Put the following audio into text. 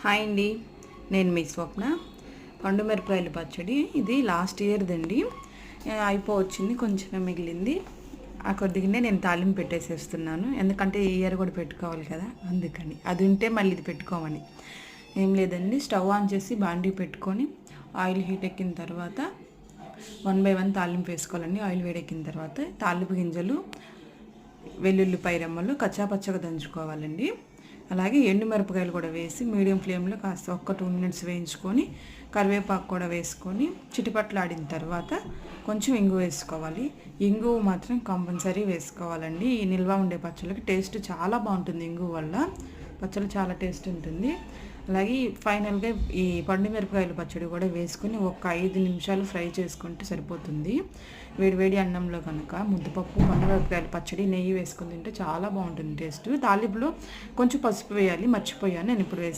Hi అండి, నేను మీ స్వప్న. పండు మిరపకాయల పచ్చడి ఇది లాస్ట్ ఇయర్ది అండి. అయిపోవచ్చింది, కొంచెమే మిగిలింది. ఆ కొద్దిగానే నేను తాలింపు పెట్టేసేస్తున్నాను, ఎందుకంటే ఈ ఇయర్ కూడా పెట్టుకోవాలి కదా, అందుకని. అది ఉంటే మళ్ళీ ఇది పెట్టుకోమని ఏం లేదండి. స్టవ్ ఆన్ చేసి బాండీ పెట్టుకొని ఆయిల్ హీట్ ఎక్కిన తర్వాత 1 by 1 తాలింపు వేసుకోవాలండి. ఆయిల్ వేడెక్కిన తర్వాత తాలింపు గింజలు, వెల్లుల్లిపాయ రెమ్మలు కచ్చాపచ్చగా దంచుకోవాలండి. అలాగే ఎండు మిరపకాయలు కూడా వేసి మీడియం ఫ్లేమ్లో కాస్త 2 minutes వేయించుకొని కరివేపాకు కూడా వేసుకొని చిటిపట్లాడిన తర్వాత కొంచెం ఇంగు వేసుకోవాలి. ఇంగు మాత్రం కంపల్సరీ వేసుకోవాలండి. ఈ నిల్వ ఉండే పచ్చళ్ళకి టేస్ట్ చాలా బాగుంటుంది. ఇంగు వల్ల పచ్చడి చాలా టేస్ట్ ఉంటుంది. అలాగే ఫైనల్గా ఈ పండు మిరపకాయల పచ్చడి కూడా వేసుకొని ఒక 5 నిమిషాలు ఫ్రై చేసుకుంటే సరిపోతుంది. వేడివేడి అన్నంలో కనుక ముద్దపప్పు, పండు మిరపకాయల పచ్చడి, నెయ్యి వేసుకుని తింటే చాలా బాగుంటుంది టేస్ట్. తాలింపులో కొంచెం పసుపు వేయాలి, మర్చిపోయాను, నేను ఇప్పుడు వేసాను.